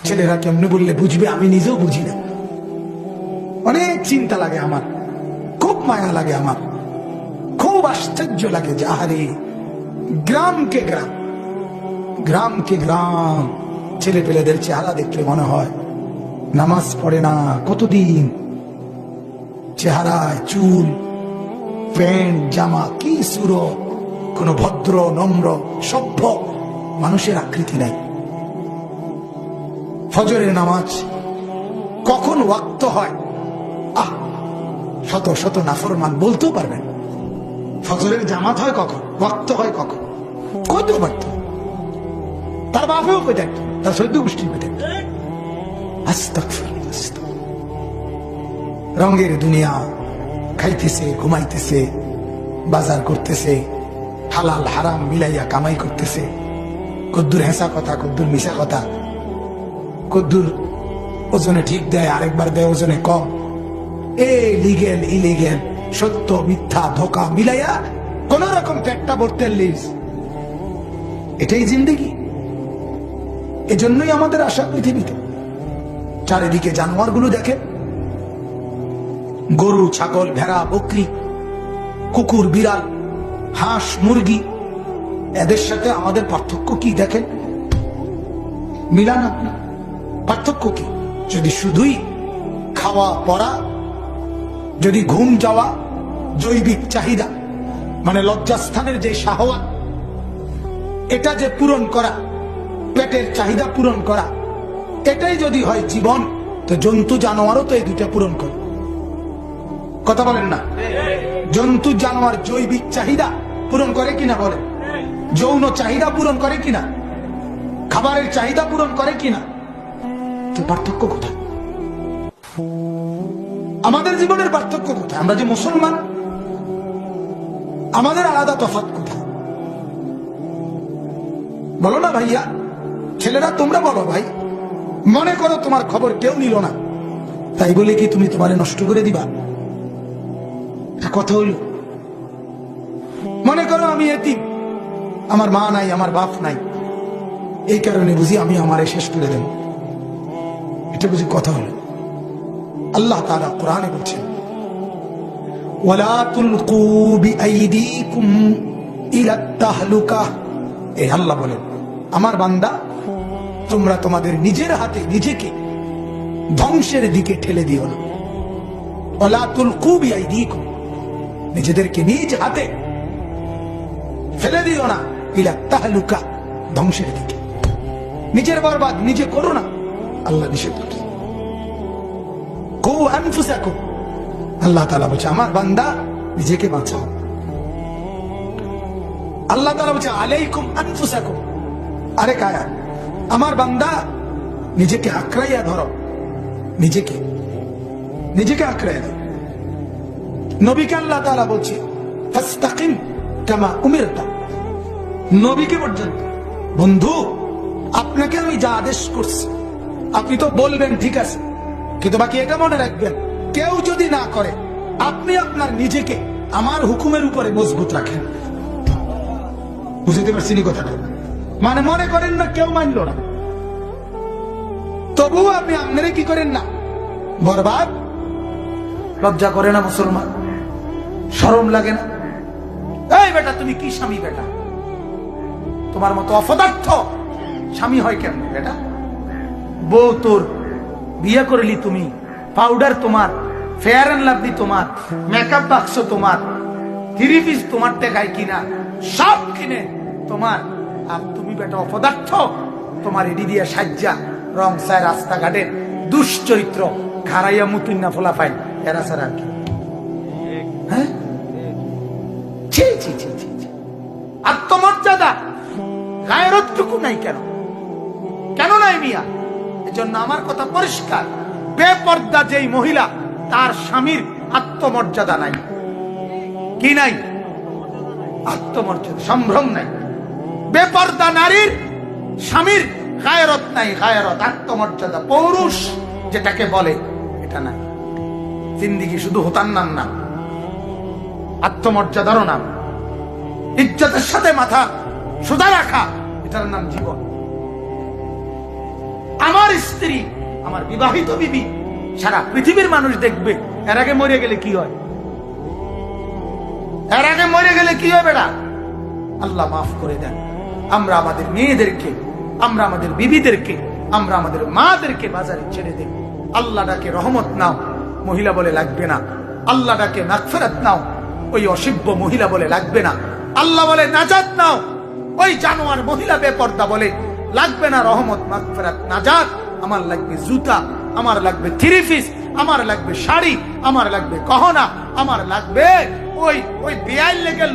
ছেলেরা কেমনে বললে বুঝবে, আমি নিজেও বুঝি না। অনেক চিন্তা লাগে আমার, খুব মায়া লাগে আমার, খুব আশ্চর্য লাগে যে আহারে গ্রামকে গ্রাম, গ্রামকে গ্রাম ছেলে পেলেদের চেহারা দেখলে মনে হয় নামাজ পড়ে না কতদিন, চেহারায় চুল, প্যান্ট জামা কি সুরত, কোন ভদ্র নম্র সভ্য মানুষের আকৃতি নাই। ফজরের নামাজ কখন ওয়াক্ত হয়, শত শত নাফরমান বলতেও পারবেন। ফজরের জামাত হয় কখন, ওয়াক্ত হয় কখন, কত পারত, তার বাপেও কই দেখত, তার সৈদ্য গোষ্ঠী কই দেখত। রঙের দুনিয়া, খাইতেছে, ঘুমাইতেছে, বাজার করতেছে, হালাল হারাম মিলাইয়া কামাই করতেছে, কদ্দুর হেসা কথা, কদ্দুর মিশা কথা, কদ্দুর ওজনে ঠিক দেয়, আরেকবার দেয় ওজনে কম, লিগেল ইলিগেল, সত্য মিথ্যা ধোকা মিলাইয়া কোন রকম পেটটা ভরতে লিজ, এটাই জিন্দেগি। এজন্যই আমাদের আশা পৃথিবীতে। চারিদিকে জানোয়ার গুলো দেখেন, গরু, ছাগল, ভেড়া, বকরি, কুকুর, বিড়াল, হাঁস, মুরগি, এদের সাথে আমাদের পার্থক্য কি দেখেন? মিলান আপনি, পার্থক্য কি? যদি শুধুই খাওয়া পড়া, যদি ঘুম যাওয়া, জৈবিক চাহিদা মানে লজ্জাস্থানের যে শাহওয়াত, এটা যে পূরণ করা, পেটের চাহিদা পূরণ করা, এটাই যদি হয় জীবন, তো জন্তু জানোয়ারও তো এই দুটা পূরণ করে। কথা বলেন না? জন্তু জানোয়ার জৈবিক চাহিদা পূরণ করে কিনা বলে, যৌন চাহিদা পূরণ করে কিনা, খাবারের চাহিদা পূরণ করে কিনা, তো পার্থক্য কোথায়? আমাদের জীবনের পার্থক্য কোথায়? আমরা যে মুসলমান, আমাদের আলাদা তফাৎ কোথায়? বলো না ভাইয়া, ছেলেরা তোমরা বলো ভাই। মনে করো তোমার খবর কেউ নিল না, তাই বলে কি তুমি তোমারে নষ্ট করে দিবা? কথা হইল। মনে করো আমি এতিম, আমার মা নাই, আমার বাপ নাই, এই কারণে বুঝি আমি আমারে শেষ করে দেব, এটা বুঝি কথা হলো? আল্লাহ তাআলা কোরআনে বলছেন, ওয়ালা তুলকু বিআইদিকুম ইলা তাহলুকা। এই আল্লাহ বলেন, আমার বান্দা তোমরা তোমাদের নিজের হাতে নিজেকে ধ্বংসের দিকে ঠেলে দিও না। ওয়ালা তুলকু বিআইদিকুম, নিজেদেরকে নিজ হাতে ফেলে দিও না, ইলা তাহলুকা, ধ্বংসের দিকে। নিজের বরবাদ নিজে করো না, আল্লাহ নিষেধ করছে। কু আনফুসাকুম, আল্লাহ তাআলা বলছে আমার বান্দা নিজেকে বাঁচাও। আল্লাহ তাআলা বলছে আলাইকুম আনফুসাকুম, আরে কায়া, আমার বান্দা নিজেকে আঁকড়াইয়া ধরো, নিজেকে নিজেকে আঁকড়াইয়া ধরো। নবীকে আল্লাহ তাআলা বলছে ফাস্তাকিম কামা উমিরতা, নবীকে পর্যন্ত, বন্ধু আপনাকে আমি যা আদেশ করছি আপনি তো বলবেন ঠিক আছে, কিন্তু বাকি এটা মনে রাখবেন, কেউ যদি না করে আপনি আপনার নিজেকে আমার হুকুমের উপরে মজবুত রাখেন। বুঝতে পারছি কথাটা? মানে মনে করেন না কেউ মানল না, তবুও আপনি আপনারে কি করেন না, বরবাদ। লজ্জা করে না মুসলমান? শরম লাগে না? এই বেটা তুমি কি স্বামী বেটা? তোমার মতো অপদার্থ স্বামী হয় কেন বেটা? বউ তোর, বিয়ে করলি তুমি, পাউডার তোমার, ফেয়ার এন্ড লাভলি তোমার, মেকআপ বাক্স তোমার, থ্রি পিস তোমার টেকায় কিনা, সব কিনে তোমার, আর তুমি বেটা অপদার্থ, তোমার এডি দিয়া সাজ্জা রং চায় রাস্তাঘাটে দুশ্চরিত্র খারাইয়া মুতুন্না ফোলা ফাইল, এরা ছাড়া আর কি? হ্যাঁ, আত্মমর্যাদা গায়রতটুকু নাই কেন? কেন নাই মিয়া? এজন্য আমার কথা পরিষ্কার, বেপর্দা যেই মহিলা তার স্বামীর আত্মমর্যাদা নাই। কি নাই? আত্মমর্যাদা, সম্ভ্রম নাই। বেপর্দা নারীর স্বামীর গায়রত নাই, গায়রত, আত্মমর্যাদা, পৌরুষ যেটাকে বলে এটা নাই। জিন্দিগি শুধু হোতার নাম না, আত্মমর্যাদারও নাম। ইজ্জতের সাথে মাথা সোজা রাখা, এটার নাম জীবন। আমার স্ত্রী, আমার বিবাহিত বিবি সারা পৃথিবীর মানুষ দেখবে। এর আগে মরে গেলে কি হয়? এর আগে মরে গেলে কি হবে না? আল্লাহ মাফ করে দেন। আমরা আমাদের মেয়েদেরকে, আমরা আমাদের বিবিদেরকে, আমরা আমাদের মাদেরকে বাজারে ছেড়ে দেব। আল্লাহ ডাকে রহমত নাও, মহিলা বলে লাগবে না। আল্লাহ ডাকে মাগফিরাত নাও, ওই অসভ্য মহিলা বলে লাগবে না। আল্লাহ বলে নাজাত নাও, ওই জানোয়ার মহিলা বেপর্দা বলে লাগবে না। রহমত, মাগফিরাত, নাজাত আমার লাগবে জুতা, আমার লাগবে থ্রি পিস, আমার লাগবে শাড়ি, আমার লাগবে গহনা, আমার লাগবে ওই বেয়াই লেগে